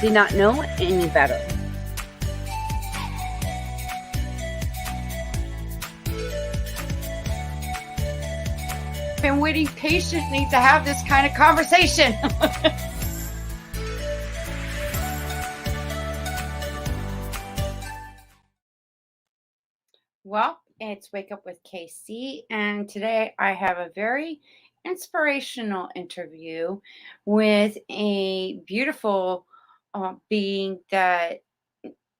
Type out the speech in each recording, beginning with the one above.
did not know any better. Been waiting patiently to have this kind of conversation. Well, it's Wake Up with KC, and today I have a very inspirational interview with a beautiful being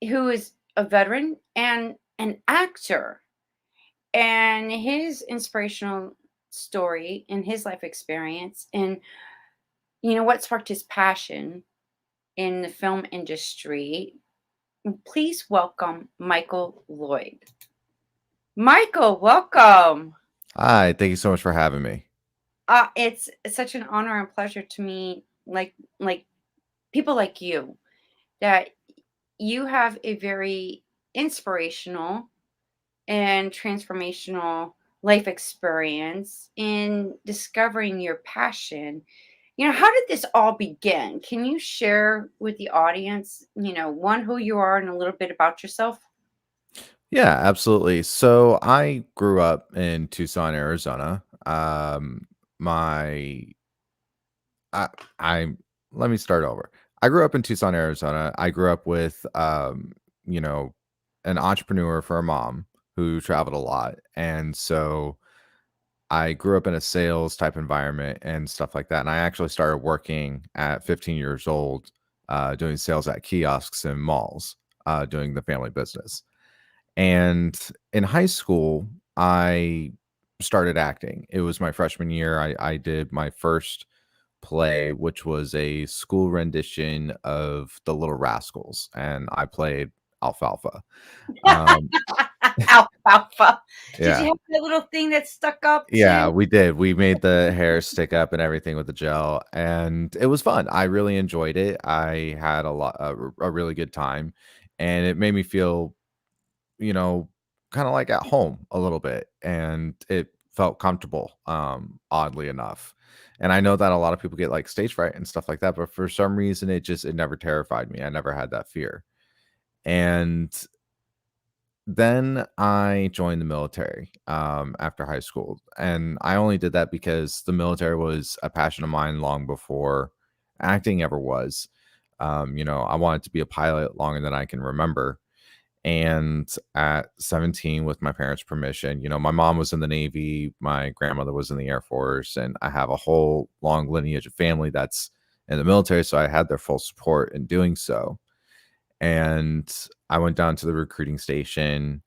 who is a veteran and an actor. And his inspirational story and his life experience, and what sparked his passion in the film industry. Please welcome Michael Lloyd. Michael, welcome. Hi, thank you so much for having me. It's such an honor and pleasure to me, like people like you, that you have a very inspirational and transformational life experience in discovering your passion. How did this all begin? Can you share with the audience, one, who you are and a little bit about yourself? Yeah, absolutely. So I grew up in Tucson, Arizona. My I, I Let me start over. I grew up in Tucson, Arizona. I grew up with you know, an entrepreneur for a mom who traveled a lot. And so I grew up in a sales type environment and stuff like that. And I actually started working at 15 years old, doing sales at kiosks and malls, doing the family business. And in high school, I started acting. It was my freshman year. I did my first play, which was a school rendition of The Little Rascals, and I played Alfalfa. Um, Alfalfa. Did you yeah, have that little thing that stuck up yeah, too? we did. We made the hair stick up and everything with the gel, and it was fun. I really enjoyed it. I had a really good time, and it made me feel you know, kind of like at home a little bit, and it felt comfortable, oddly enough. And I know that a lot of people get like stage fright and stuff like that, but for some reason it never terrified me. I never had that fear. And then I joined the military after high school. And I only did that because the military was a passion of mine long before acting ever was. I wanted to be a pilot longer than I can remember. And at 17, with my parents' permission, my mom was in the Navy, my grandmother was in the Air Force, and I have a whole long lineage of family that's in the military. So I had their full support in doing so. And I went down to the recruiting station.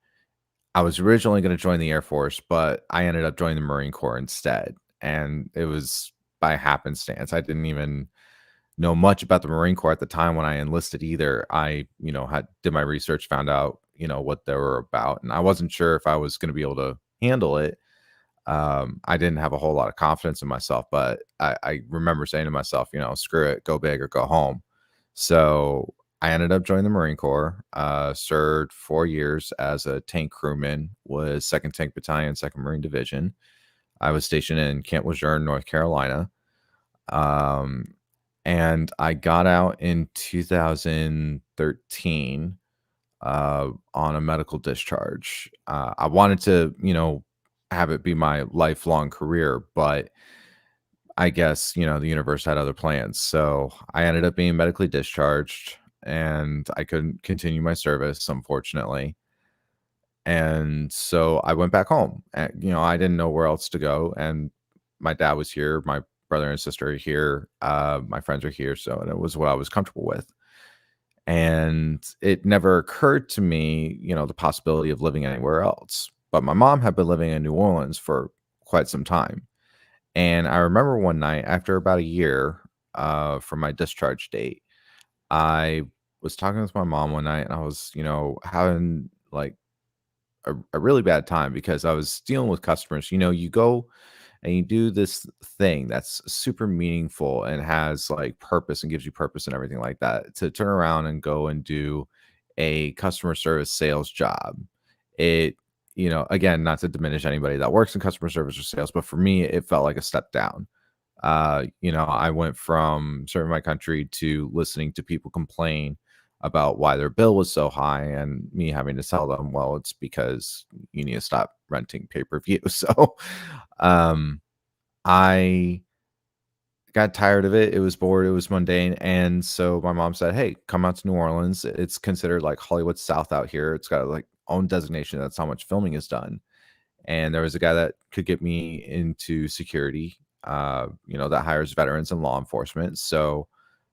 I was originally going to join the Air Force, but I ended up joining the Marine Corps instead. And it was by happenstance. I didn't even know much about the Marine Corps at the time when I enlisted either. I, had did my research, found out, what they were about, and I wasn't sure if I was going to be able to handle it. I didn't have a whole lot of confidence in myself, but I remember saying to myself, screw it, go big or go home. So I ended up joining the Marine Corps, served 4 years as a tank crewman, was 2nd Tank Battalion, 2nd Marine Division. I was stationed in Camp Lejeune, North Carolina. Um, and I got out in 2013 on a medical discharge. I wanted to, have it be my lifelong career, but I guess, the universe had other plans. So I ended up being medically discharged and I couldn't continue my service, unfortunately. And so I went back home. And, I didn't know where else to go. And my dad was here, my brother and sister are here, my friends are here. So and it was what I was comfortable with. And it never occurred to me, the possibility of living anywhere else. But my mom had been living in New Orleans for quite some time. And I remember one night after about a year from my discharge date, I was talking with my mom one night and I was, having like a really bad time because I was dealing with customers. You go and you do this thing that's super meaningful and has like purpose and gives you purpose and everything like that, to turn around and go and do a customer service sales job. It, again, not to diminish anybody that works in customer service or sales, but for me, it felt like a step down. I went from serving my country to listening to people complain about why their bill was so high and me having to tell them, well, it's because you need to stop renting pay-per-view. So um, I got tired of it. It was bored, it was mundane. And so my mom said, hey, come out to New Orleans. It's considered like Hollywood South out here. It's got like own designation. That's how much filming is done. And there was a guy that could get me into security, that hires veterans and law enforcement. So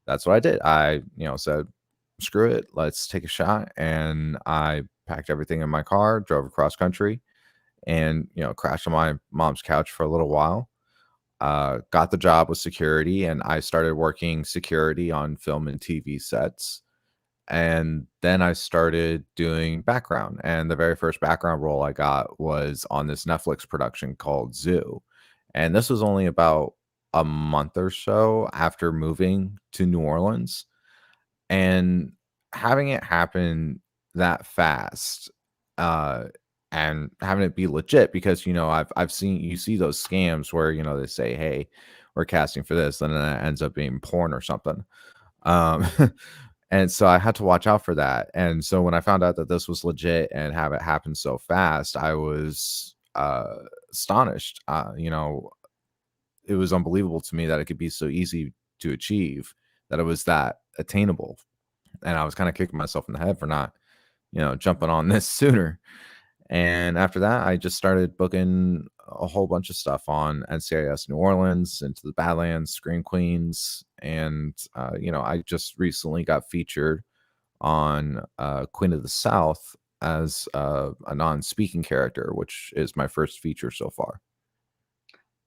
that's what I did. I, said, screw it, let's take a shot. And I packed everything in my car, drove across country, and, crashed on my mom's couch for a little while. Got the job with security, and I started working security on film and TV sets. And then I started doing background, and the very first background role I got was on this Netflix production called Zoo. And this was only about a month or so after moving to New Orleans. And having it happen that fast, uh, and having it be legit because, I've seen you see those scams where, they say, "Hey, we're casting for this," and then it ends up being porn or something. Um, and so I had to watch out for that. And so when I found out that this was legit and have it happen so fast, I was astonished. It was unbelievable to me that it could be so easy to achieve, that it was that attainable. And I was kind of kicking myself in the head for not, jumping on this sooner. And after that, I just started booking a whole bunch of stuff on NCIS New Orleans, Into the Badlands, Screen Queens. And, I just recently got featured on Queen of the South as a non speaking character, which is my first feature so far.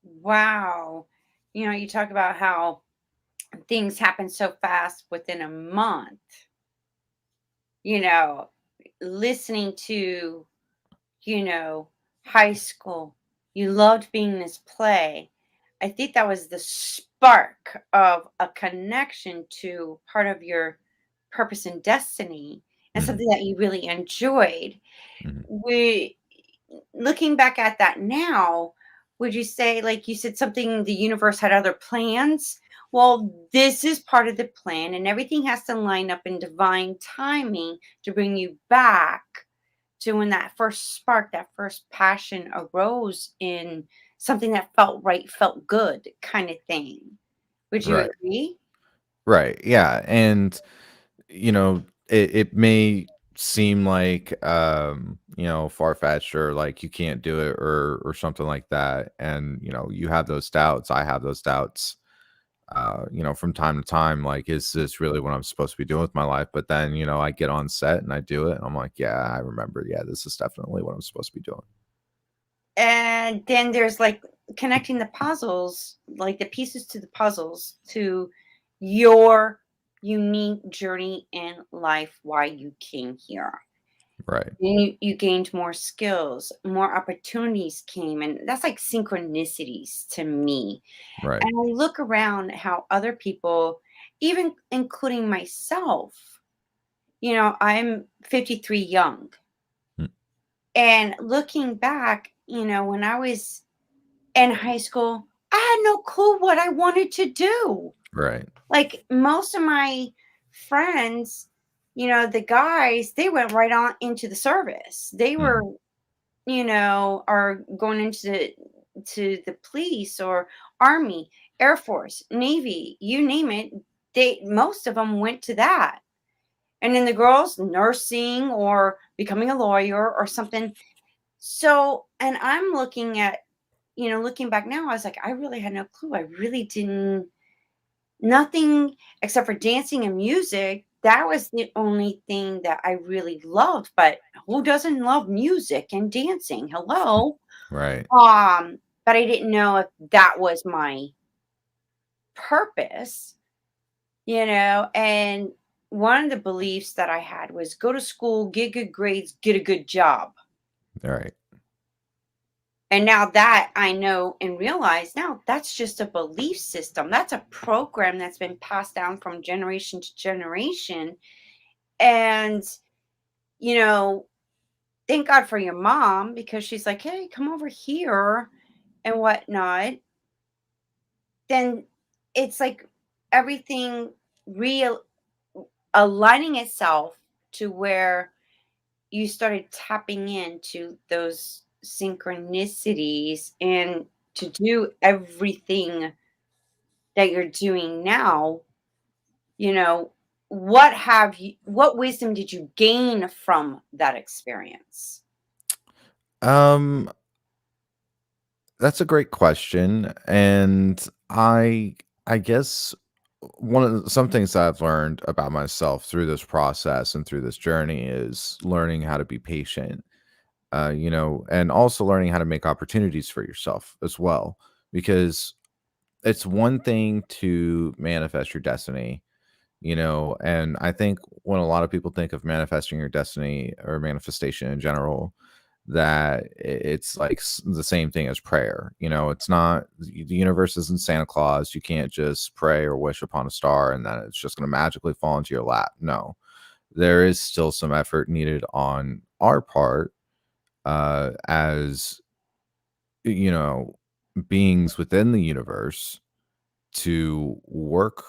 Wow. You talk about how things happen so fast within a month, you know, listening to, you know, high school. You loved being in this play. I think that was the spark of a connection to part of your purpose and destiny and Hmm. something that you really enjoyed. Hmm. We looking back at that now, would you say, like you said, something the universe had other plans? Well, this is part of the plan, and everything has to line up in divine timing to bring you back to when that first spark, that first passion arose in something that felt right, felt good, kind of thing. Would you Right. agree? Right. Yeah. And it may seem like far fetched or like you can't do it or something like that. And you have those doubts. I have those doubts. From time to time, like, is this really what I'm supposed to be doing with my life? But then, I get on set and I do it, and I'm like, yeah, I remember. Yeah, this is definitely what I'm supposed to be doing. And then there's like connecting the puzzles, like the pieces to the puzzles to your unique journey in life, why you came here. Right. And you gained more skills, more opportunities came, and that's like synchronicities to me. Right. And I look around how other people, even including myself, I'm 53 young. Mm. And looking back, when I was in high school, I had no clue what I wanted to do. Right. Like most of my friends, the guys, they went right on into the service. They were, Mhm. are going into the police or army, air force, navy, you name it. They most of them went to that. And then the girls nursing or becoming a lawyer or something. So, and I'm looking at, looking back now, I was like, I really had no clue. I really didn't, nothing except for dancing and music. That was the only thing that I really loved. But who doesn't love music and dancing? Hello. Right. But I didn't know if that was my purpose, and one of the beliefs that I had was go to school, get good grades, get a good job. Right. And now that I know and realize now that's just a belief system. That's a program that's been passed down from generation to generation. And, you know, thank God for your mom because she's like, hey, come over here and whatnot. then it's like everything real aligning itself to where you started tapping into those synchronicities and to do everything that you're doing now, you know, what wisdom did you gain from that experience? Um, that's a great question, and I guess one of some things that I've learned about myself through this process and through this journey is learning how to be patient, and also learning how to make opportunities for yourself as well. Because it's one thing to manifest your destiny, and I think when a lot of people think of manifesting your destiny or manifestation in general, that it's like the same thing as prayer. It's not, the universe isn't Santa Claus. You can't just pray or wish upon a star and then it's just going to magically fall into your lap. No, there is still some effort needed on our part, as you know beings within the universe, to work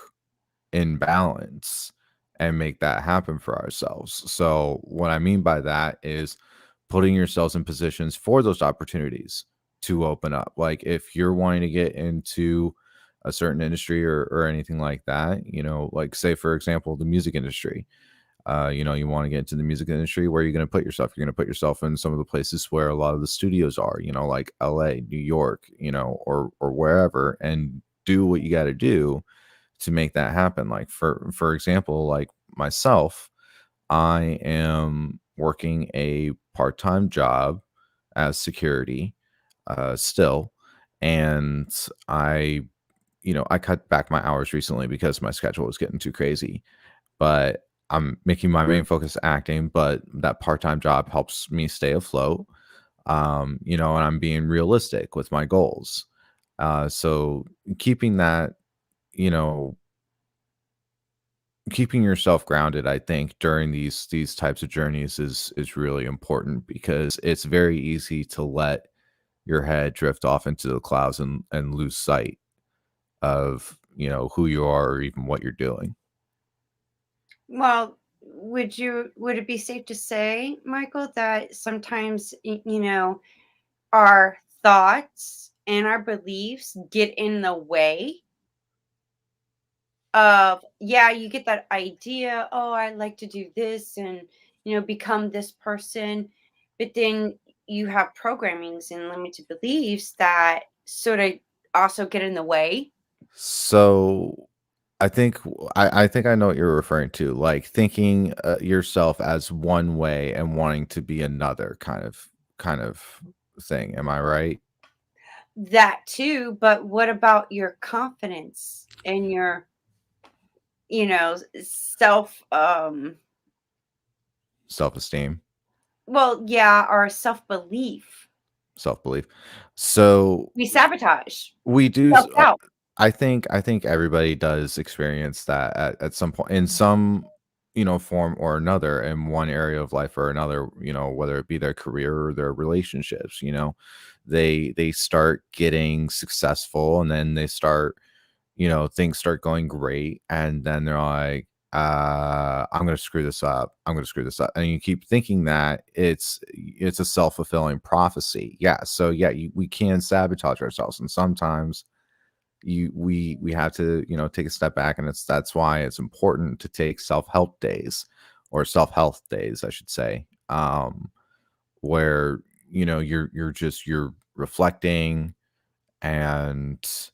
in balance and make that happen for ourselves. So, what I mean by that is putting yourselves in positions for those opportunities to open up. Like, if you're wanting to get into a certain industry or anything like that, like, say, for example, the music industry. You want to get into the music industry. Where are you going to put yourself? You're going to put yourself in some of the places where a lot of the studios are, like LA, New York, or wherever, and do what you got to do to make that happen. Like, for example, like myself, I am working a part-time job as security, still, and I cut back my hours recently because my schedule was getting too crazy. But I'm making my main focus acting, but that part-time job helps me stay afloat. And I'm being realistic with my goals. So keeping that, you know, keeping yourself grounded, I think, during these types of journeys is really important, because it's very easy to let your head drift off into the clouds and lose sight of, who you are or even what you're doing. Well, would it be safe to say, Michael, that sometimes our thoughts and our beliefs get in the way of, yeah, you get that idea, oh, I like to do this and become this person, but then you have programmings and limited beliefs that sort of also get in the way. So I think I know what you're referring to, like thinking yourself as one way and wanting to be another kind of thing. Am I right? That too, but what about your confidence and your self Self-esteem, well, yeah, our self-belief. self-belief. So We sabotage. we do. Self-doubt. I think everybody does experience that at some point, in some form or another, in one area of life or another. Whether it be their career or their relationships. They start getting successful, and then they start, things start going great, and then they're like, I'm gonna screw this up. I'm gonna screw this up. And you keep thinking that it's a self-fulfilling prophecy. Yeah. So yeah, we can sabotage ourselves, and sometimes we have to, take a step back, and that's why it's important to take self-help days, or self-health days, I should say, where you're reflecting, and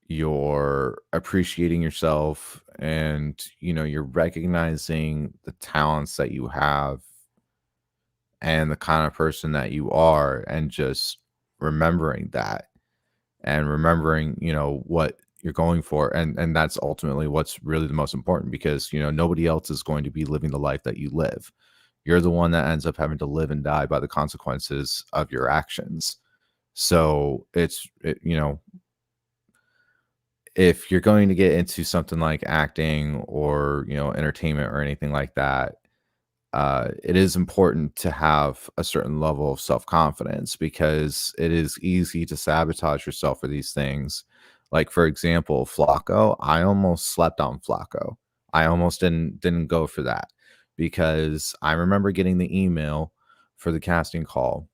you're appreciating yourself, and you're recognizing the talents that you have and the kind of person that you are, and just remembering that, and remembering what you're going for, and that's ultimately what's really the most important, because nobody else is going to be living the life that you live. You're the one that ends up having to live and die by the consequences of your actions. So if you're going to get into something like acting, or entertainment or anything like that, it is important to have a certain level of self-confidence, because it is easy to sabotage yourself for these things Like, for example, Flaco, I almost slept on Flaco. I almost didn't go for that because I remember getting the email for the casting call,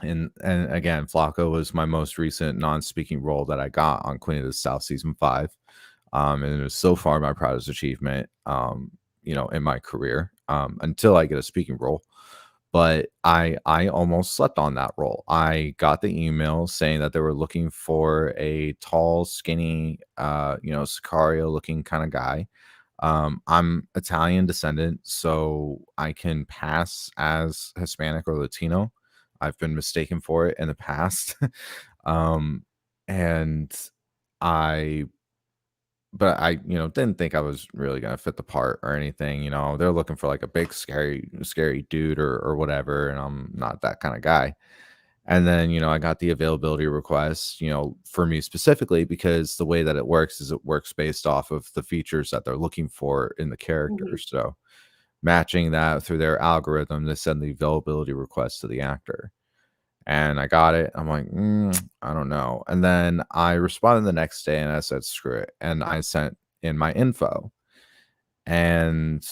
and again, Flaco was my most recent non-speaking role that I got on Queen of the South season 5. And it was so far my proudest achievement, in my career, until I get a speaking role. But I almost slept on that role. I got the email saying that they were looking for a tall, skinny, Sicario looking kind of guy. I'm Italian descendant, so I can pass as Hispanic or Latino. I've been mistaken for it in the past. um, and I but I, didn't think I was really gonna fit the part or anything. They're looking for like a big, scary dude or whatever, and I'm not that kind of guy. And then, I got the availability request, for me specifically, because the way that it works is it works based off of the features that they're looking for in the character. Mhm. So matching that through their algorithm, they send the availability request to the actor. And I got it. I'm like, I don't know. And then I responded the next day and I said, screw it. And I sent in my info. And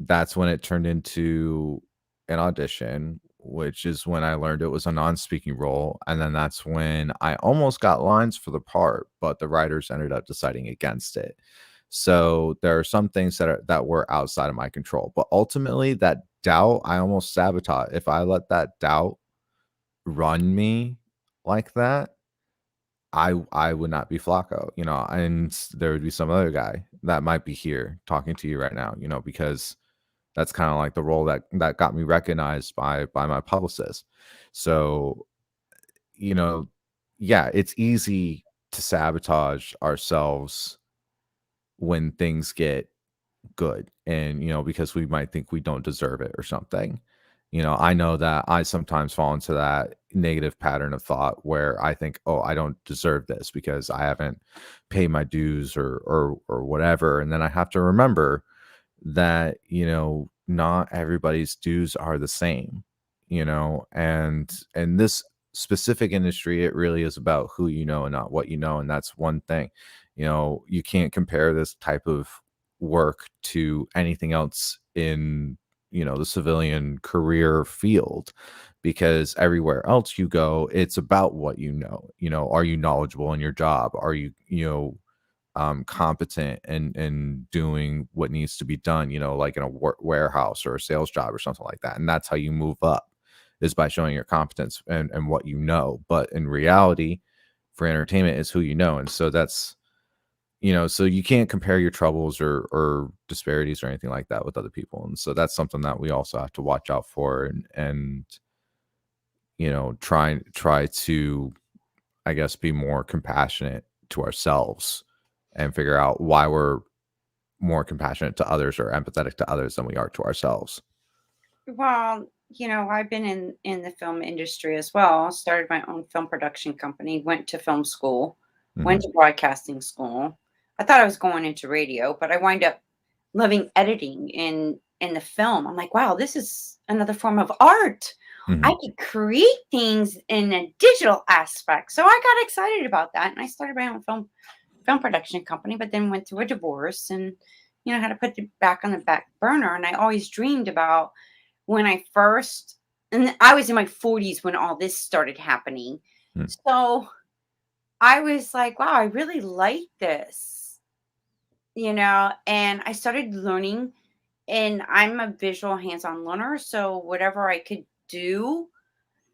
that's when it turned into an audition, which is when I learned it was a non-speaking role. And then that's when I almost got lines for the part, but the writers ended up deciding against it. So there are some things that were outside of my control. But ultimately, that doubt, I almost sabotage. If I let that doubt run me like that, I would not be Flacco, and there would be some other guy that might be here talking to you right now, because that's kind of like the role that got me recognized by my publicist. So, you know, yeah, it's easy to sabotage ourselves when things get good, and because we might think we don't deserve it or something. I know that I sometimes fall into that negative pattern of thought where I think, oh, I don't deserve this because I haven't paid my dues or whatever. And then I have to remember that, not everybody's dues are the same, and in this specific industry, it really is about who you know and not what you know. And that's one thing. You can't compare this type of work to anything else in, the civilian career field, because everywhere else you go, it's about what are you knowledgeable in your job? Are you, competent and doing what needs to be done, like in a warehouse or a sales job or something like that. And that's how you move up, is by showing your competence and what you know. But in reality, for entertainment, is who you know. And so that's, so you can't compare your troubles or disparities or anything like that with other people. And so that's something that we also have to watch out for, and try to, I guess, be more compassionate to ourselves and figure out why we're more compassionate to others or empathetic to others than we are to ourselves. Well, I've been in the film industry as well. Started my own film production company, went to film school, went Mhm. to broadcasting school. I thought I was going into radio, but I wind up loving editing in the film. I'm like, wow, this is another form of art. I Mhm. could create things in a digital aspect. So I got excited about that, and I started my own film production company, but then went through a divorce and had to put it back on the back burner. And I always dreamed about when I first, and I was in my 40s when all this started happening. Mm. So I was like, wow, I really like this, and I started learning, and I'm a visual hands-on learner. So whatever I could do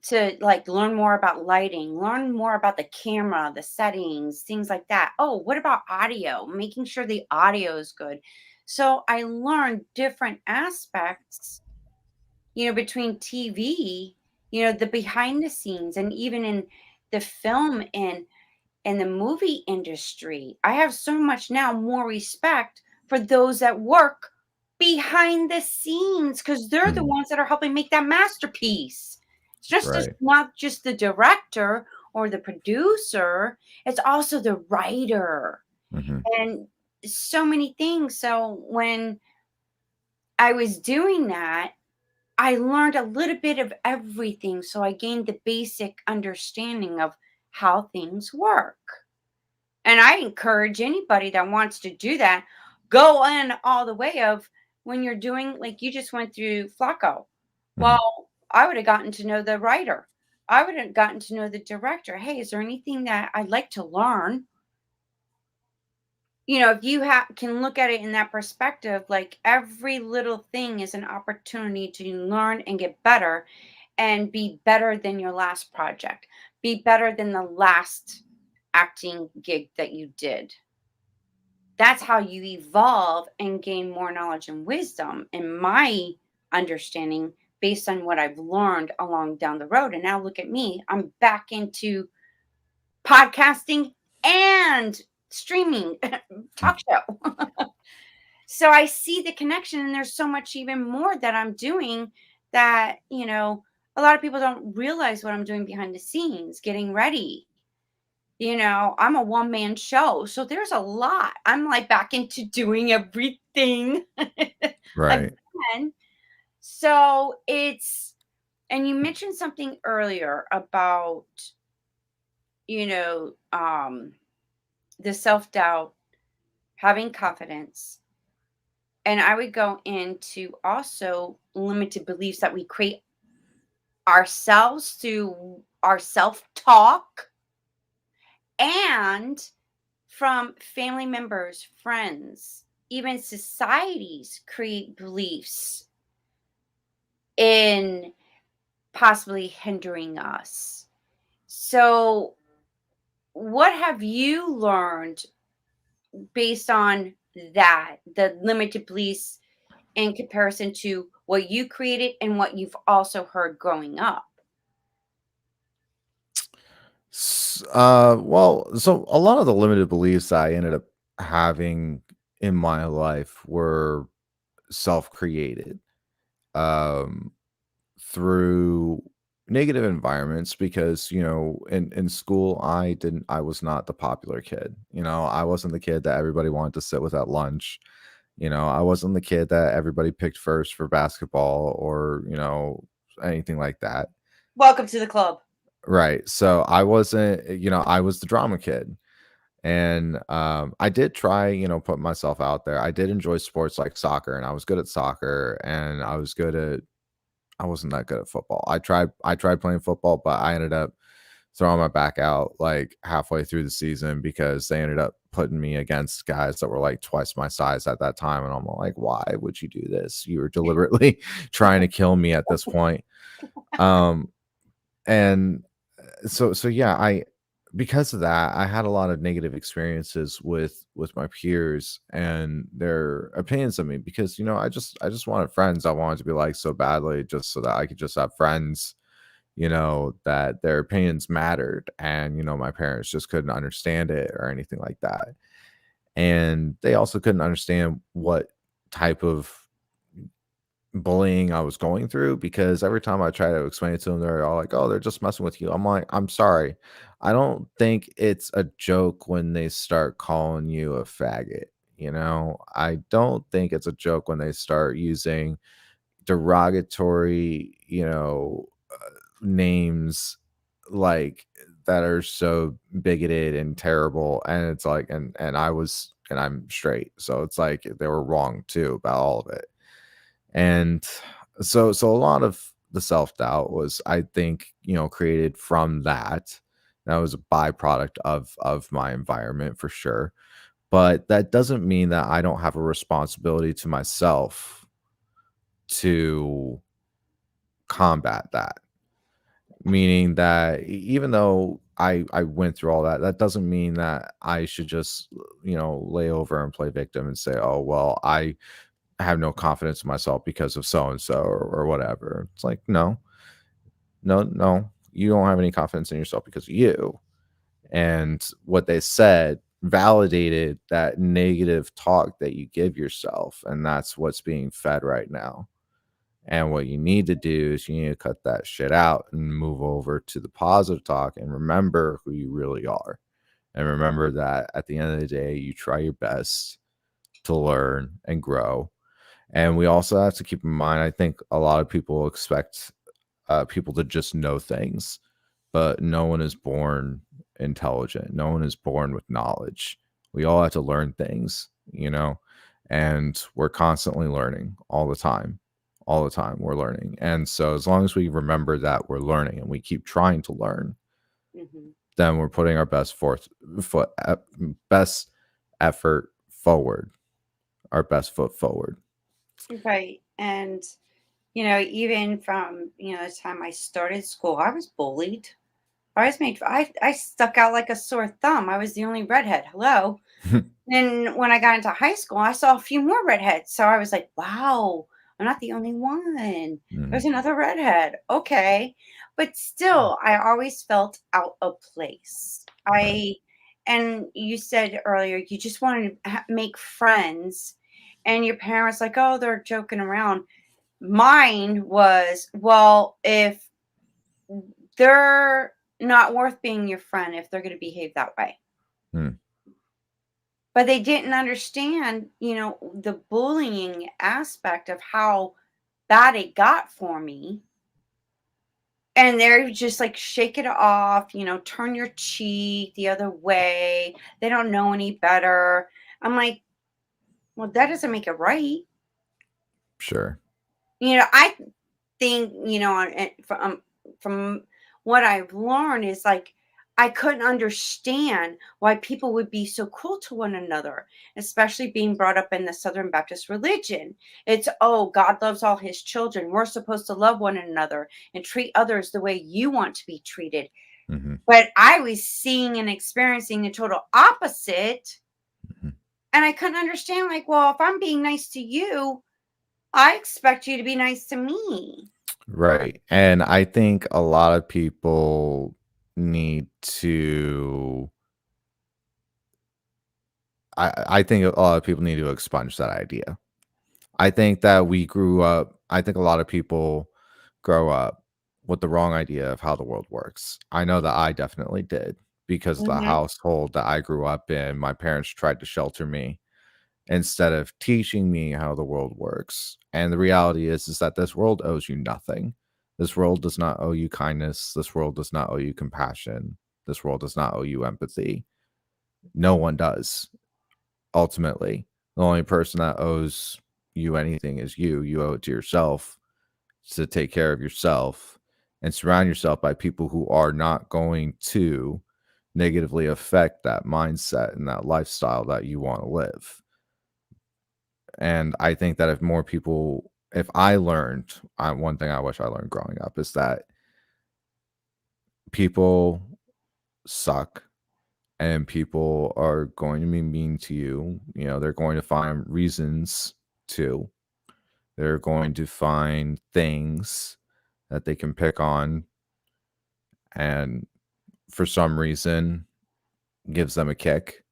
to like learn more about lighting, learn more about the camera, the settings, things like that. Oh, what about audio? Making sure the audio is good. So I learned different aspects, between TV, the behind the scenes, and even in the film and the movie industry. I have so much now more respect for those that work behind the scenes because they're the Mhm. ones that are helping make that masterpiece. It's just Right. not just the director or the producer, it's also the writer Mhm. and so many things. So when I was doing that, I learned a little bit of everything. So I gained the basic understanding of how things work. And I encourage anybody that wants to do that, go in all the way of when you're doing like you just went through Flaco. Mhm. Well, I would have gotten to know the writer. I would have gotten to know the director. Hey, is there anything that I'd like to learn? If you can look at it in that perspective, like every little thing is an opportunity to learn and get better and be better than your last project, be better than the last acting gig that you did. That's how you evolve and gain more knowledge and wisdom, in my understanding, based on what I've learned along down the road. And now look at me, I'm back into podcasting and streaming talk show. So I see the connection, and there's so much even more that I'm doing that, a lot of people don't realize what I'm doing behind the scenes, getting ready. I'm a one man show. So there's a lot. I'm like back into doing everything Right. again. So and you mentioned something earlier about, you know, um, the self doubt, having confidence. And I would go into also limited beliefs that we create ourselves through our self talk and from family members, friends, even societies create beliefs in possibly hindering us. So, what have you learned based on that, the limited beliefs in comparison to what you created and what you've also heard growing up? Well, so a lot of the limited beliefs I ended up having in my life were self-created, um, through negative environments because, in school, I was not the popular kid. I wasn't the kid that everybody wanted to sit with at lunch. I wasn't the kid that everybody picked first for basketball or, anything like that. Welcome to the club. Right. So I wasn't, I was the drama kid. And I did try, put myself out there. I did enjoy sports like soccer, and I was good at soccer, and I wasn't that good at football. I tried playing football, but I ended up throwing my back out like halfway through the season because they ended up putting me against guys that were like twice my size at that time. And I'm like, why would you do this? You were deliberately trying to kill me at this point. Um, and so yeah, I because of that, I had a lot of negative experiences with my peers and their opinions of me because I just wanted friends. I wanted to be like so badly just so that I could just have friends, that their opinions mattered, and my parents just couldn't understand it or anything like that. And they also couldn't understand what type of bullying I was going through because every time I try to explain it to them, they're all like, "Oh, they're just messing with you." I'm like, "I'm sorry. I don't think it's a joke when they start calling you a faggot." I don't think it's a joke when they start using derogatory, names like that are so bigoted and terrible. And it's like, and I'm straight. So it's like they were wrong too about all of it. And so a lot of the self-doubt was, I think, created from that. That was a byproduct of my environment for sure. But that doesn't mean that I don't have a responsibility to myself to combat that. Meaning that even though I went through all that, that doesn't mean that I should just, lay over and play victim and say, "Oh, well, I have no confidence in myself because of so and so or whatever." It's like, no, no, no. You don't have any confidence in yourself because of you. And what they said validated that negative talk that you give yourself. And that's what's being fed right now. And what you need to do is you need to cut that shit out and move over to the positive talk and remember who you really are. And remember that at the end of the day, you try your best to learn and grow. And we also have to keep in mind, I think a lot of people expect people to just know things, but no one is born intelligent. No one is born with knowledge. We all have to learn things, and we're constantly learning all the time. All the time we're learning. And so as long as we remember that we're learning and we keep trying to learn, Mhm. then we're putting our best effort forward, our best foot forward. Right. And, even from, the time I started school, I was bullied. I stuck out like a sore thumb. I was the only redhead. Hello. Then when I got into high school, I saw a few more redheads. So I was like, wow, I'm not the only one. There's Mhm. another redhead. Okay. But still, I always felt out of place. Right. And you said earlier, you just wanted to make friends. And your parents, like, oh, they're joking around. Mine was, well, if they're not worth being your friend, if they're going to behave that way. Mm. But they didn't understand, the bullying aspect of how bad it got for me. And they're just like, shake it off, turn your cheek the other way. They don't know any better. I'm like, well, that doesn't make it right. Sure. I think, from what I've learned is like I couldn't understand why people would be so cruel to one another, especially being brought up in the Southern Baptist religion. It's, oh, God loves all his children. We're supposed to love one another and treat others the way you want to be treated. Mhm. But I was seeing and experiencing the total opposite. Mhm. And I couldn't understand, like, well, if I'm being nice to you, I expect you to be nice to me. Right. And I think a lot of people need to I think a lot of people need to expunge that idea. I think a lot of people grow up with the wrong idea of how the world works. I know that I definitely did because the Hmm. household that I grew up in, my parents tried to shelter me instead of teaching me how the world works. And the reality is that this world owes you nothing. This world does not owe you kindness. This world does not owe you compassion. This world does not owe you empathy. No one does. Ultimately, the only person that owes you anything is you. You owe it to yourself to take care of yourself and surround yourself by people who are not going to negatively affect that mindset and that lifestyle that you want to live. And I think that if I learned, one thing I wish I learned growing up is that people suck and people are going to be mean to you. They're going to find reasons to, they're going to find things that they can pick on and for some reason gives them a kick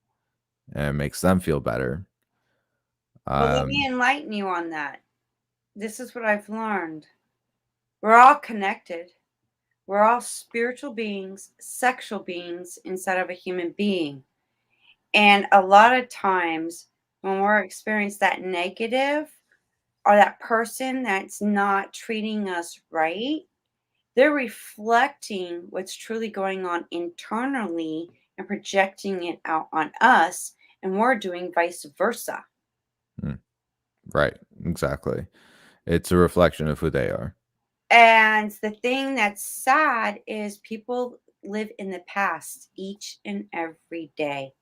and makes them feel better. Well, let me Um, enlighten you on that. This is what I've learned. We're all connected. We're all spiritual beings, sexual beings inside of a human being. And a lot of times when we're experiencing that negative or that person that's not treating us right, they're reflecting what's truly going on internally and projecting it out on us. And we're doing vice versa. mm, right, exactly. It's a reflection of who they are. And the thing that's sad is people live in the past each and every day.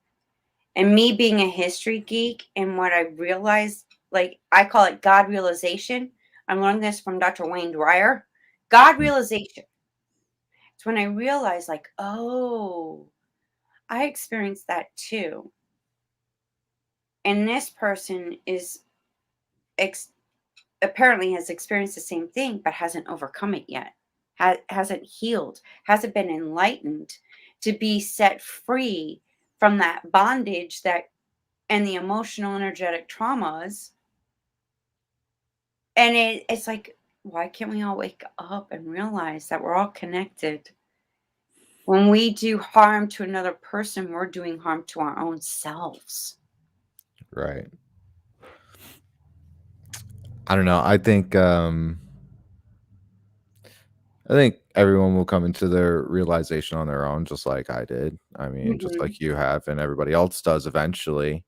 And me being a history geek and what I realized, like I call it God realization. I learned this from Dr. Wayne Dwyer. God Mm. realization. It's when I realized, like, oh, I experienced that too. And this person is ex- apparently has experienced the same thing, but hasn't overcome it yet, hasn't healed, hasn't been enlightened to be set free from that bondage that and the emotional energetic traumas. And it's like, why can't we all wake up and realize that we're all connected? When we do harm to another person, we're doing harm to our own selves. Right. I don't know. I think I think everyone will come into their realization on their own, just like I did. I mean, just Mhm. like you have, and everybody else does eventually.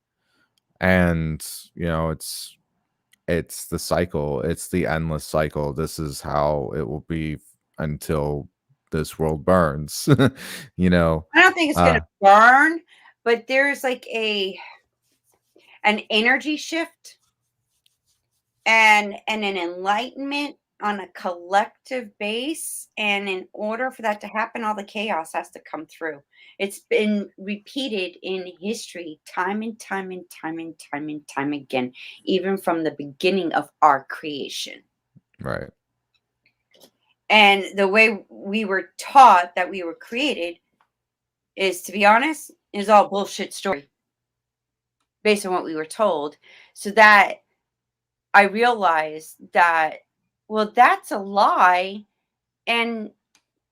And it's the cycle. It's the endless cycle. This is how it will be until this world burns. you know, I don't think it's gonna uh, burn, but there's like an energy shift and an enlightenment on a collective base, and in order for that to happen, all the chaos has to come through. It's been repeated in history time and time and time and time and time again, even from the beginning of our creation. right. And the way we were taught that we were created is, to be honest, is all bullshit story based on what we were told. So that I realized that, well, that's a lie. And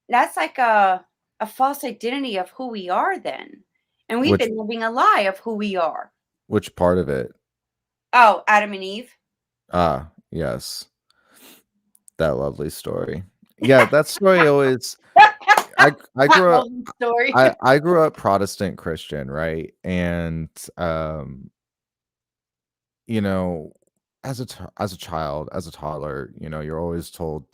that's like a false identity of who we are then. And we've Which been living a lie of who we are. which part of it? Oh, Adam and Eve. Ah, yes, that lovely story. Yeah, that story always. I That grew up. lovely story. I grew up Protestant Christian, right? And you know, as a child, as a toddler, you're always told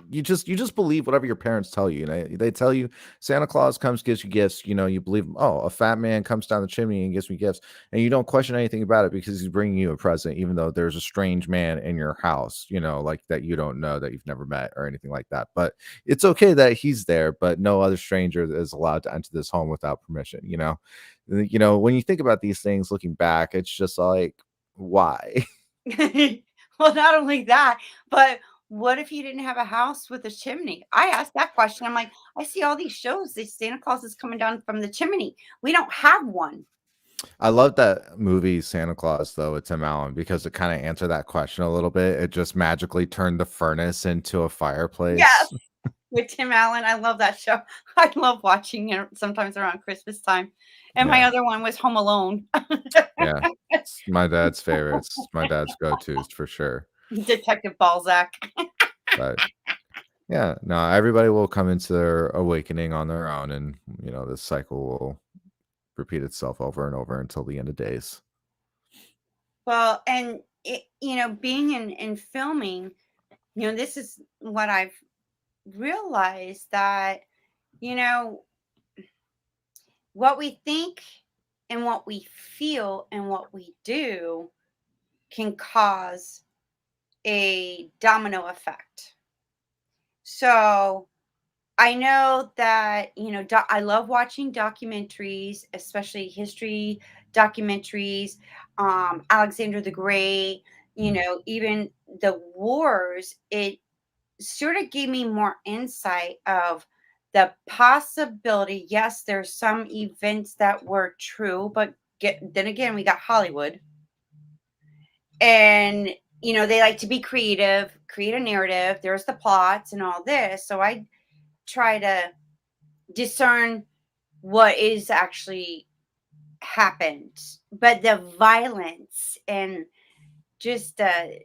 you just believe whatever your parents tell you. They tell you Santa Claus comes, gives you gifts. You believe, oh, a fat man comes down the chimney and gives me gifts, and you don't question anything about it because he's bringing you a present, even though there's a strange man in your house, like that you don't know, that you've never met or anything like that. But it's okay that he's there, but no other stranger is allowed to enter this home without permission. When you think about these things looking back, it's just like, why? Well, not only that, but what if you didn't have a house with a chimney? I asked that question. I'm like, I see all these shows. This Santa Claus is coming down from the chimney. We don't have one. I love that movie Santa Claus though with Tim Allen because it kind of answered that question a little bit. It just magically turned the furnace into a Yes, fireplace. with Tim Allen. I love that show. I love watching it sometimes around Christmas time. And my Yeah, other one was Home Alone. yeah. It's my dad's favorites. My dad's go-tos for sure. Detective Balzac. But yeah, no, everybody will come into their awakening on their own, and this cycle will repeat itself over and over until the end of days. Well, and being in filming, this is what I've realized, that you know what we think and what we feel and what we do can cause a domino effect. So I know that, I love watching documentaries, especially history documentaries, Alexander the Great, Mm. even the wars. It sort of gave me more insight of the possibility. Yes, there's some events that were true, but then again, we got Hollywood. And, they like to be creative, create a narrative. There's the plots and all this. So I try to discern what is actually happened, but the violence and just the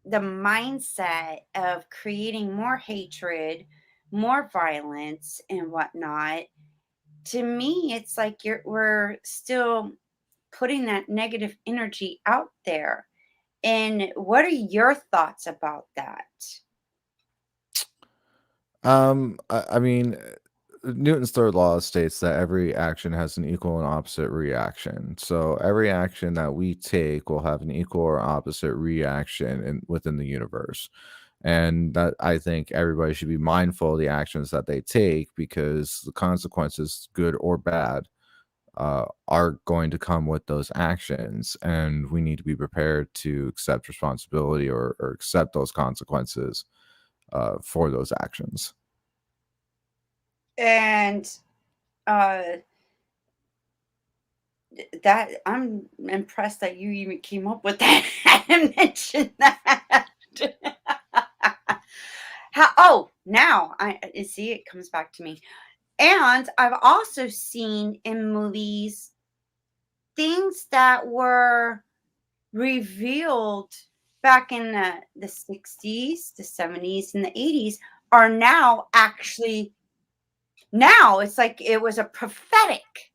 mindset of creating more hatred, more violence and whatnot, to me it's like we're still putting that negative energy out there. And what are your thoughts about that? I mean, Newton's third law states that every action has an equal and opposite reaction. So every action that we take will have an equal or opposite reaction within the universe. And that I think everybody should be mindful of the actions that they take because the consequences, good or bad, are going to come with those actions. And we need to be prepared to accept responsibility or accept those consequences for those actions. And uh that I'm impressed that you even came up with that and mentioned that. Now I see it comes back to me. And I've also seen in movies things that were revealed back in the 60s, the 70s, and the 80s, are now actually, now it's like it was a prophetic.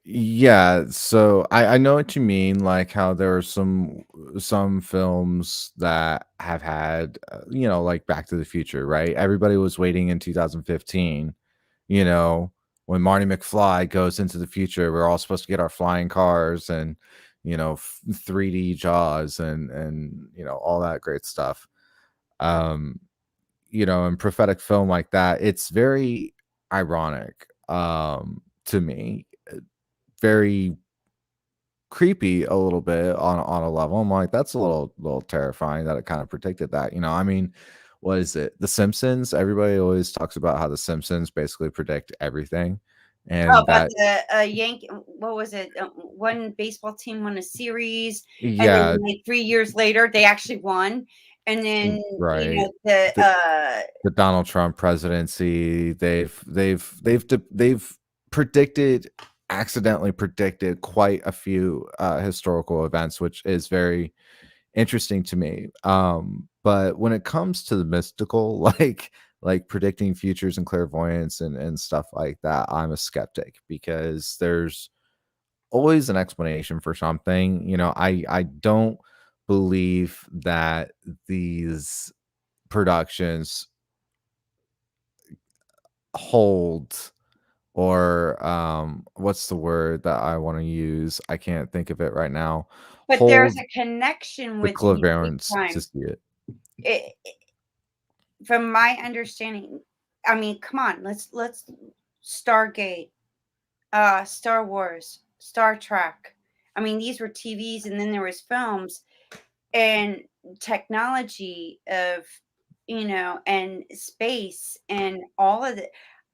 Yeah, so I know what you mean, like how there are some films that have had, like Back to the Future, right? Everybody was waiting in 2015, you know, when Marty McFly goes into the future, we're all supposed to get our flying cars and, 3D Jaws and all that great stuff. Um, in prophetic film like that, it's very ironic to me, very creepy a little bit on a level. I'm like, that's a little terrifying that it kind of predicted that. I mean, what is it? The Simpsons. Everybody always talks about how the Simpsons basically predict everything, Oh, and about that the, Yankee, what was it? One baseball team won a series, and then, yeah, like, 3 years later, they actually won, and then, right. the, The the Donald Trump presidency, they've predicted accidentally predicted quite a few historical events, which is very interesting to me. But when it comes to the mystical, like predicting futures and clairvoyance and stuff like that, I'm a skeptic because there's always an explanation for something. I don't believe that these productions hold, or what's the word that I want to use? I can't think of it right now. but there's Hold a connection the with you big clairvoyance to time. see it. It From my understanding, I mean, come on, let's Stargate, Star Wars, Star Trek. I mean, these were TVs, and then there was films and technology of, and space and all of it.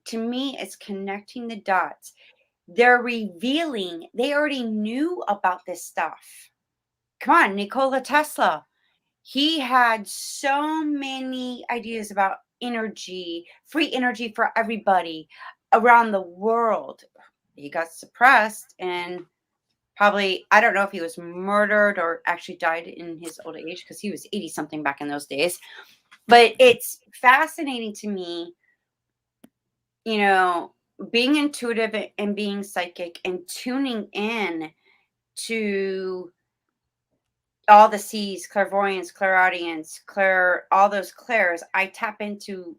To me, it's connecting the dots. They're revealing, they already knew about this stuff. Come on, Nikola Tesla. He had so many ideas about energy, free energy for everybody around the world. He got suppressed and probably, I don't know if he was murdered or actually died in his old age because he was 80 something back in those days. But it's fascinating to me, you know, being intuitive and being psychic and tuning in to all the C's, clairvoyance, clairaudience, all those clairs. I tap into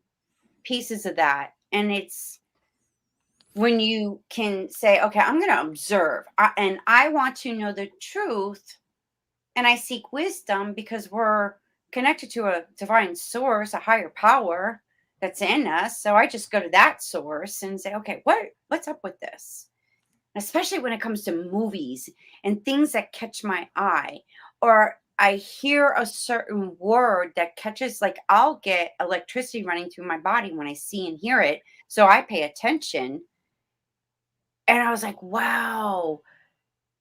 pieces of that. And it's when you can say, okay, I'm going to observe and I want to know the truth, and I seek wisdom because we're connected to a divine source, a higher power that's in us. So I just go to that source and say, okay, what's up with this? Especially when it comes to movies and things that catch my eye, or I hear a certain word that catches, like I'll get electricity running through my body when I see and hear it. So I pay attention. And I was like, wow.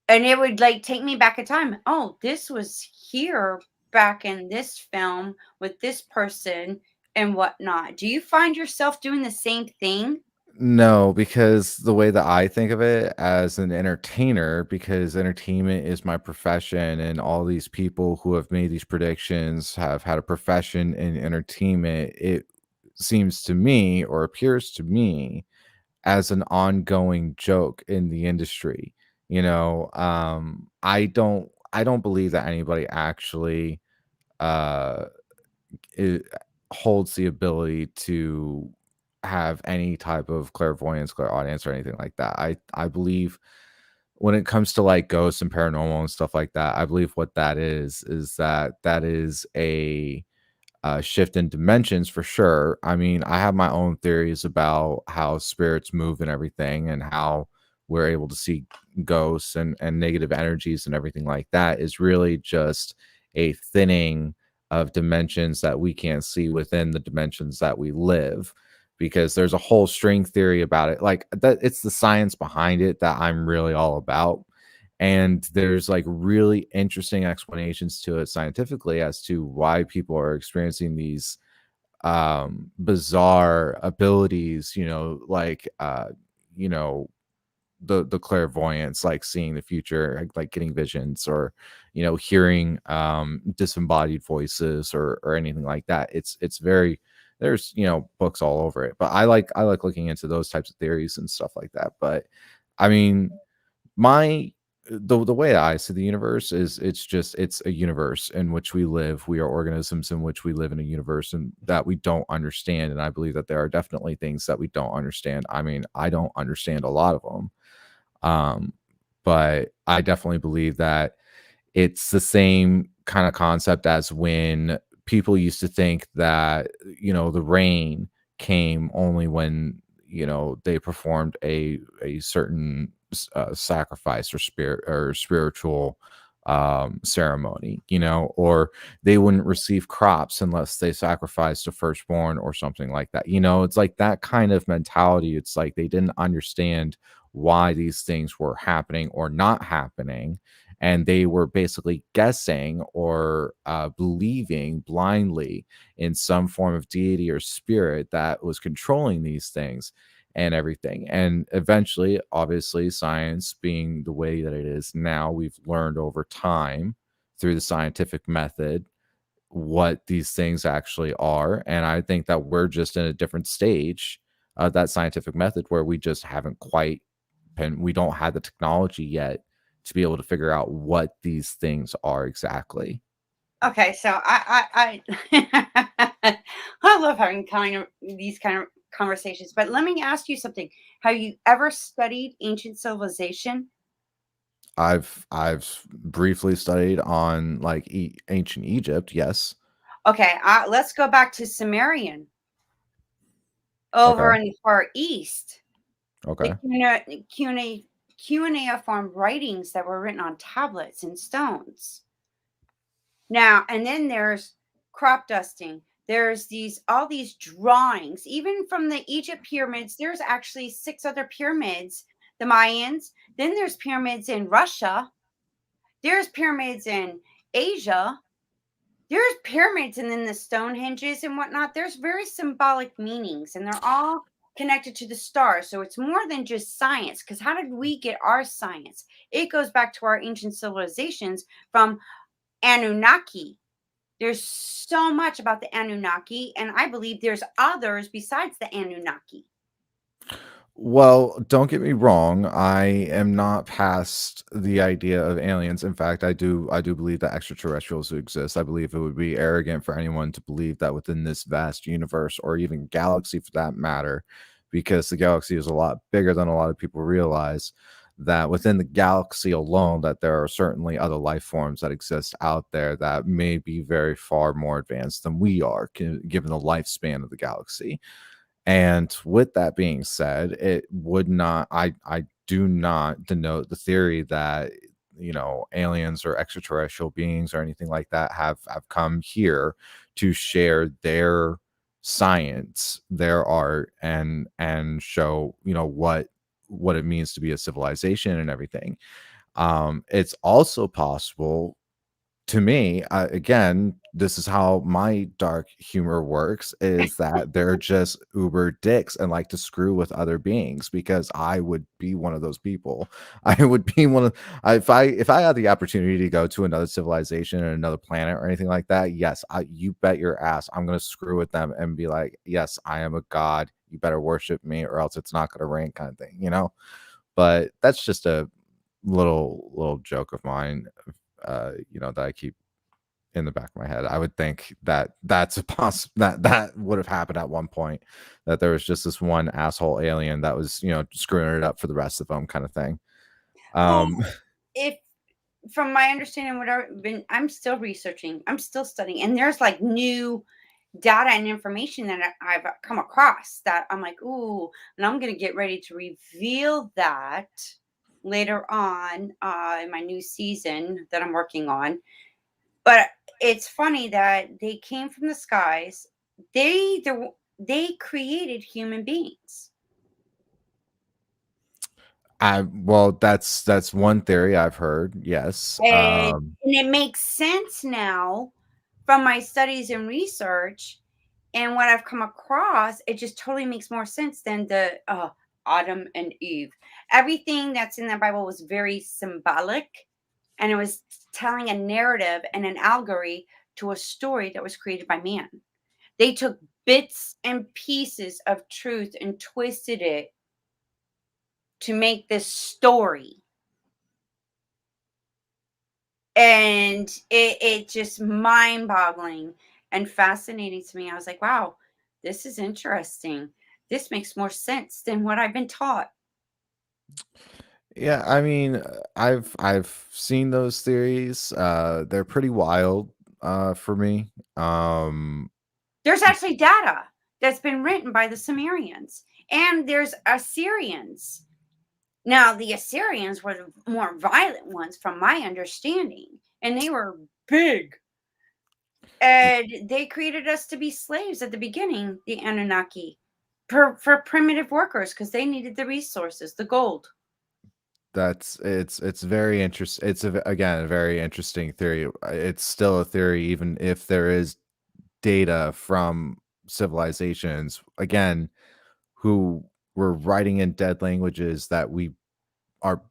And it would like take me back in time. Oh, this was here back in this film with this person and whatnot. Do you find yourself doing the same thing? No, because the way that I think of it as an entertainer, because entertainment is my profession, and all these people who have made these predictions have had a profession in entertainment, it seems to me, or appears to me, as an ongoing joke in the industry. I don't believe that anybody actually uh it holds the ability to have any type of clairvoyance, clairaudience, or anything like that. I believe when it comes to like ghosts and paranormal and stuff like that, I believe what that is that is a shift in dimensions for sure. I mean, I have my own theories about how spirits move and everything, and how we're able to see ghosts and negative energies and everything like that is really just a thinning of dimensions that we can't see within the dimensions that we live, because there's a whole string theory about it, like that. It's the science behind it that I'm really all about, and there's like really interesting explanations to it scientifically as to why people are experiencing these bizarre abilities, like you know the clairvoyance, like seeing the future, like getting visions, or hearing disembodied voices, or anything like that. It's very there's, books all over it. But I like looking into those types of theories and stuff like that. But I mean, my the way I see the universe is it's a universe in which we live. We are organisms in which we live in a universe and that we don't understand. And I believe that there are definitely things that we don't understand. I mean, I don't understand a lot of them. Um, but I definitely believe that it's the same kind of concept as when people used to think that, the rain came only when, they performed a certain sacrifice or spirit or spiritual ceremony, or they wouldn't receive crops unless they sacrificed a firstborn or something like that. It's like that kind of mentality. It's like they didn't understand why these things were happening or not happening, and they were basically guessing or believing blindly in some form of deity or spirit that was controlling these things and everything. And eventually, obviously, science being the way that it is now, we've learned over time through the scientific method what these things actually are. And I think that we're just in a different stage of that scientific method where we just haven't quite been, we don't have the technology yet to be able to figure out what these things are exactly. Okay, so I love having kind of these kind of conversations. But let me ask you something. Have you ever studied ancient civilization? I've briefly studied on like ancient Egypt. Yes. Okay, let's go back to Sumerian Okay. over in the Far East. The Okay. cuneiform writings that were written on tablets and stones. Now, and then there's crop dusting. There's these all these drawings, even from the Egypt pyramids. There's actually six other pyramids, the Mayans. Then there's pyramids in Russia. There's pyramids in Asia. There's pyramids and then the Stonehenges and whatnot. There's very symbolic meanings, and they're all connected to the stars. So it's more than just science. Because how did we get our science? It goes back to our ancient civilizations from Anunnaki. There's so much about the Anunnaki, and I believe there's others besides the Anunnaki. Well, don't get me wrong. I am not past the idea of aliens. In fact, I do believe that extraterrestrials exist. I believe it would be arrogant for anyone to believe that within this vast universe or even galaxy for that matter, because the galaxy is a lot bigger than a lot of people realize, that within the galaxy alone that there are certainly other life forms that exist out there that may be very far more advanced than we are, given the lifespan of the galaxy. And with that being said, it would not I do not denote the theory that, aliens or extraterrestrial beings or anything like that have come here to share their science, their art, and show, what it means to be a civilization and everything. It's also possible to me, again, this is how my dark humor works, is that they're just uber dicks and like to screw with other beings, because I would be one of those people. I would be one of if I had the opportunity to go to another civilization and another planet or anything like that, yes, you bet your ass I'm gonna screw with them and be like, yes, I am a god. You better worship me or else it's not gonna rain kind of thing. But that's just a little joke of mine, that I keep in the back of my head. I would think that that's a that would have happened at one point, that there was just this one asshole alien that was, screwing it up for the rest of them kind of thing. Well, Um, if from my understanding, what I've been, I'm still researching, I'm still studying, and there's like new data and information that I've come across that I'm like, ooh, and I'm gonna get ready to reveal that later on in my new season that I'm working on. But it's funny that they came from the skies. They created human beings. well, that's one theory I've heard. Yes. And it makes sense now from my studies and research and what I've come across. It just totally makes more sense than the Adam and Eve. Everything that's in the Bible was very symbolic, and it was telling a narrative and an allegory to a story that was created by man. They took bits and pieces of truth and twisted it to make this story. And it just mind-boggling and fascinating to me. I was like, "Wow, this is interesting. This makes more sense than what I've been taught." Yeah, I mean, I've seen those theories. They're pretty wild for me. There's actually data that's been written by the Sumerians, and there's Assyrians. Now, the Assyrians were the more violent ones from my understanding, and they were big. And they created us to be slaves at the beginning, the Anunnaki, for primitive workers because they needed the resources, the gold. That's it's very interesting. It's again a very interesting theory. It's still a theory, even if there is data from civilizations again who were writing in dead languages that we are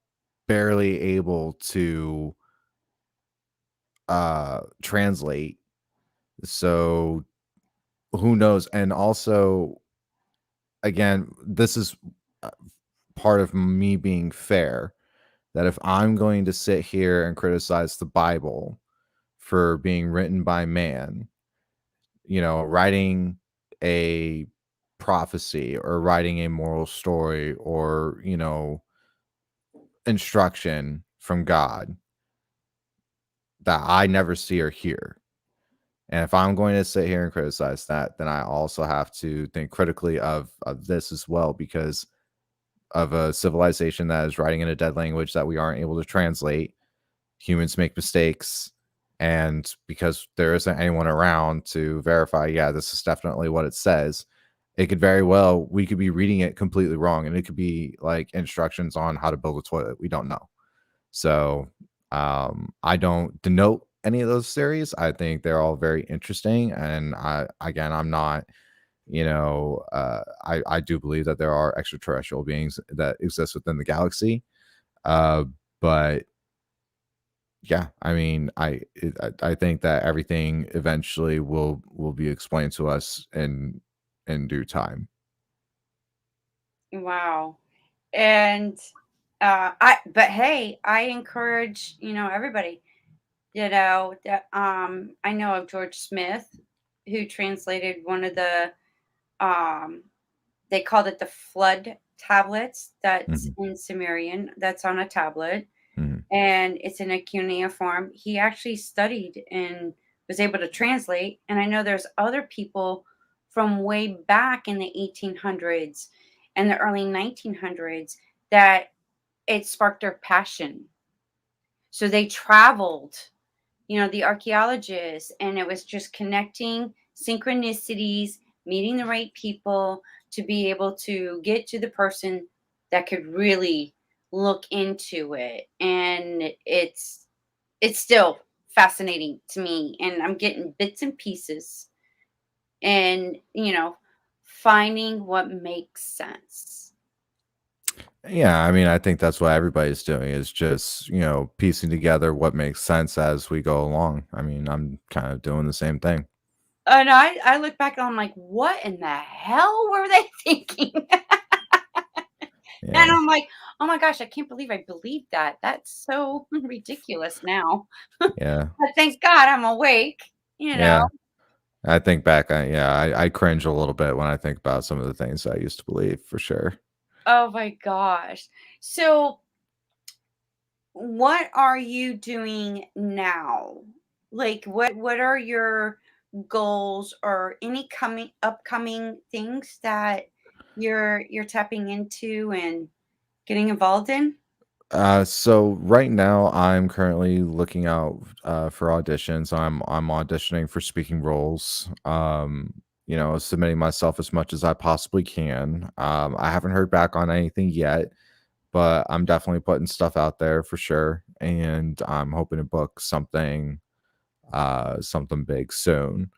barely able to translate. So who knows? And also, again, this is uh, part of me being fair, that if I'm going to sit here and criticize the Bible for being written by man, writing a prophecy or writing a moral story or, instruction from God that I never see or hear. And if I'm going to sit here and criticize that, then I also have to think critically of this as well, because of a civilization that is writing in a dead language that we aren't able to translate. Humans make mistakes, and because there isn't anyone around to verify, yeah, this is definitely what it says, it could very well, we could be reading it completely wrong, and it could be like instructions on how to build a toilet. We don't know. So I don't denote any of those theories. I think they're all very interesting, and I'm not, I do believe that there are extraterrestrial beings that exist within the galaxy. Uh, but yeah, I mean, I think that everything eventually will be explained to us in due time. Wow. And but hey, I encourage, everybody, that I know of George Smith, who translated one of the um they called it the flood tablets, that's Mhm, in Sumerian, that's on a tablet, mhm, and it's in a cuneiform. He actually studied and was able to translate. And I know there's other people from way back in the 1800s and the early 1900s that it sparked their passion. So they traveled, the archaeologists, and it was just connecting synchronicities, meeting the right people to be able to get to the person that could really look into it. And it's still fascinating to me, and I'm getting bits and pieces and, finding what makes sense. yeah, I mean, I think that's what everybody's doing, is just, piecing together what makes sense as we go along. I mean, I'm kind of doing the same thing. And I look back and I'm like, "What in the hell were they thinking?" And Yeah, I'm like, "Oh my gosh, I can't believe I believed that. That's so ridiculous now." yeah, But thank God I'm awake, you know? yeah. I think back, I cringe a little bit when I think about some of the things I used to believe, for sure. Oh my gosh. So, what are you doing now? Like, what are your goals or any coming upcoming things that you're tapping into and getting involved in? So right now I'm currently looking out for auditions. I'm auditioning for speaking roles. Submitting myself as much as I possibly can. I haven't heard back on anything yet, but I'm definitely putting stuff out there for sure, and I'm hoping to book something big soon.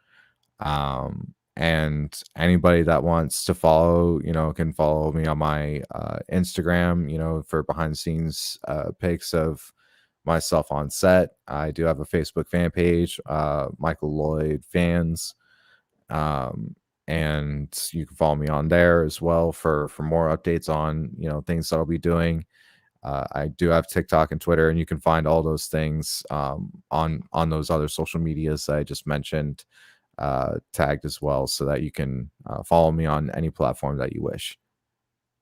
And anybody that wants to follow, can follow me on my Instagram, for behind the scenes pics of myself on set. I do have a Facebook fan page, Michael Lloyd Fans. Um, and you can follow me on there as well for more updates on, things that I'll be doing. I do have TikTok and Twitter, and you can find all those things on those other social medias that I just mentioned, tagged as well, so that you can follow me on any platform that you wish.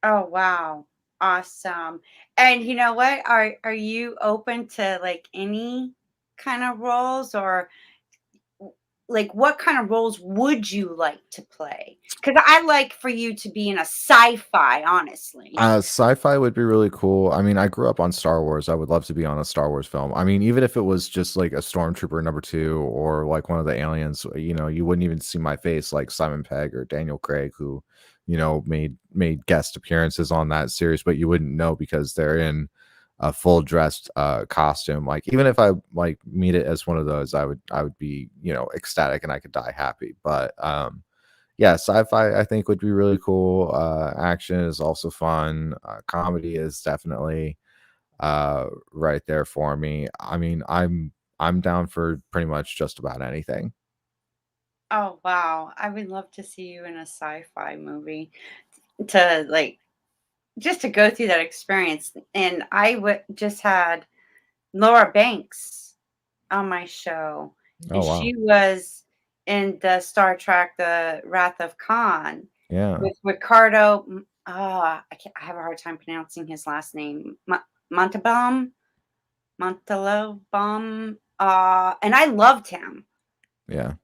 Oh, wow. Awesome. And you know what? Are you open to like any kind of roles, or like what kind of roles would you like to play? Because I like for you to be in a sci-fi, honestly. Sci-fi would be really cool. I mean, I grew up on Star Wars. I would love to be on a Star Wars film. I mean, even if it was just like a Stormtrooper number two or like one of the aliens, you wouldn't even see my face like Simon Pegg or Daniel Craig, who, made guest appearances on that series, but you wouldn't know because they're in a full dressed costume. Like even if I like meet it as one of those, I would be, ecstatic and I could die happy. But yeah, sci-fi I think would be really cool. Action is also fun. Comedy is definitely right there for me. I mean, I'm down for pretty much just about anything. Oh, wow. I would love to see you in a sci-fi movie to like just to go through that experience. And just had Laura Banks on my show, Oh and wow. she was in the Star Trek: The Wrath of Khan Yeah. with Ricardo. I have a hard time pronouncing his last name. Montalban, Montalban. And I loved him. Yeah.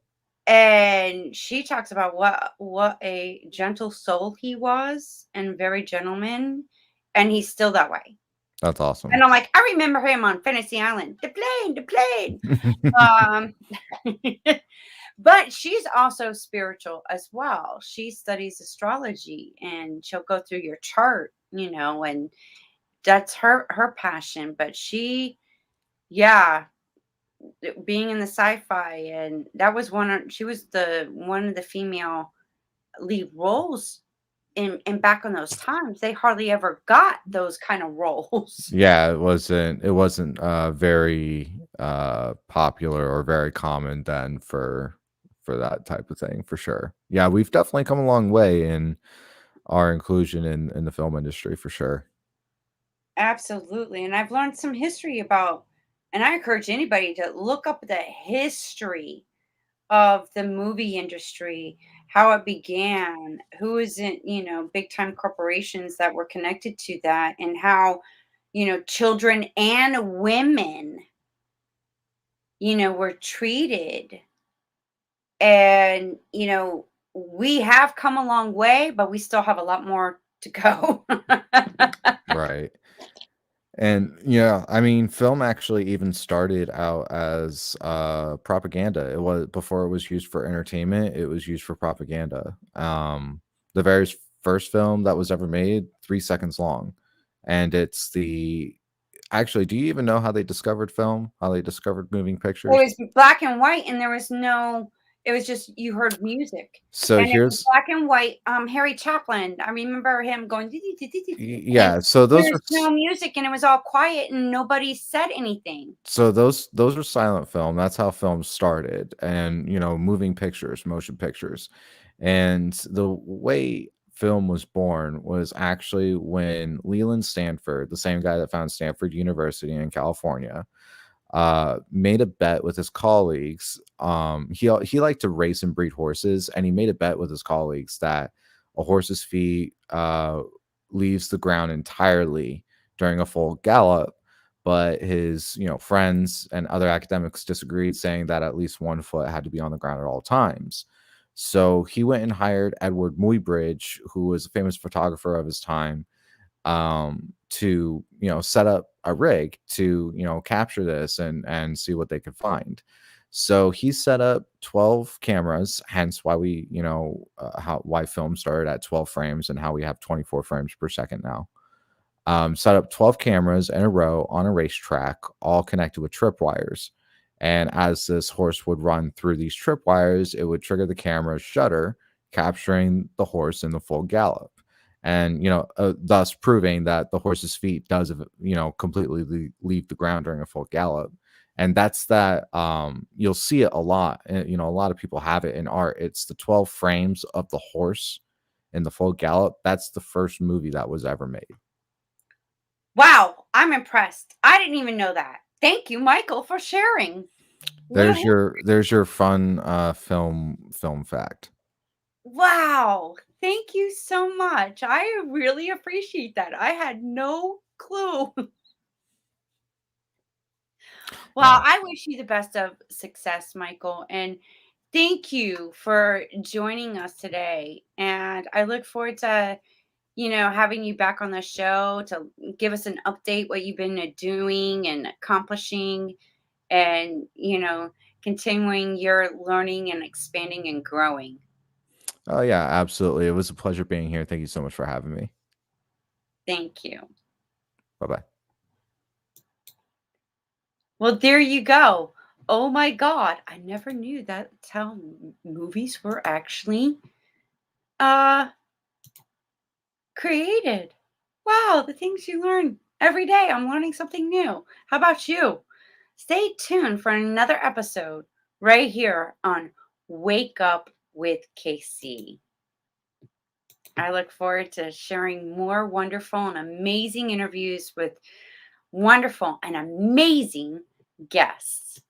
And she talks about what a gentle soul he was, and very gentleman, and he's still that way. That's awesome. And I'm like, I remember him on Fantasy Island. The plane. Um, but she's also spiritual as well. She studies astrology, and she'll go through your chart, and that's her passion. But yeah, being in the sci-fi, and that was she was the one of the female lead roles in back in those times. They hardly ever got those kind of roles. Yeah, it wasn't very popular or very common then for that type of thing for sure. Yeah, we've definitely come a long way in our inclusion in the film industry for sure. Absolutely. And I've learned some history about, and I encourage anybody to look up the history of the movie industry, how it began, who is in, big time corporations that were connected to that, and how, children and women, were treated. And, we have come a long way, but we still have a lot more to go. Right. And yeah, I mean, film actually even started out as propaganda. It was before it was used for entertainment, it was used for propaganda. The very first film that was ever made, 3 seconds long. And it's the actually, do you even know how they discovered film? How they discovered moving It pictures? was black and white, and there was no, it was just you heard music, So and it was here's black and white. Harry Chaplin, I remember him going, "Dee, dee, dee, dee, dee," and yeah, so those there's were no music, and it was all quiet, and nobody said anything. those are silent film. That's how film started, and moving pictures, motion pictures, and the way film was born was actually when Leland Stanford, the same guy that found Stanford University in California, made a bet with his colleagues. He liked to race and breed horses, and he made a bet with his colleagues that a horse's feet leaves the ground entirely during a full gallop. But his friends and other academics disagreed, saying that at least one foot had to be on the ground at all times. So he went and hired Edward Muybridge, who was a famous photographer of his time, to set up a rig to capture this and see what they could find. So he set up 12 cameras, hence why we how why film started at 12 frames and how we have 24 frames per second now. Set up 12 cameras in a row on a racetrack, all connected with tripwires. And as this horse would run through these tripwires, it would trigger the camera's shutter, capturing the horse in the full gallop. And, thus proving that the horse's feet does, completely leave the ground during a full gallop. And that's that, you'll see it a lot, and, a lot of people have it in art. It's the 12 frames of the horse in the full gallop. That's the first movie that was ever made. Wow, I'm impressed. I didn't even know that. Thank you, Michael, for sharing. There's Wow. your fun, film fact. Wow. Thank you so much. I really appreciate that. I had no clue. Well, Yeah. I wish you the best of success, Michael, and thank you for joining us today. And I look forward to, having you back on the show to give us an update what you've been doing and accomplishing and, continuing your learning and expanding and growing. Oh, yeah, absolutely. It was a pleasure being here. Thank you so much for having me. Thank you. Bye-bye. Well, there you go. Oh my God. I never knew that's how movies were actually uh created. Wow, the things you learn every day. I'm learning something new. How about you? Stay tuned for another episode right here on Wake Up with KC. I look forward to sharing more wonderful and amazing interviews with wonderful and amazing guests.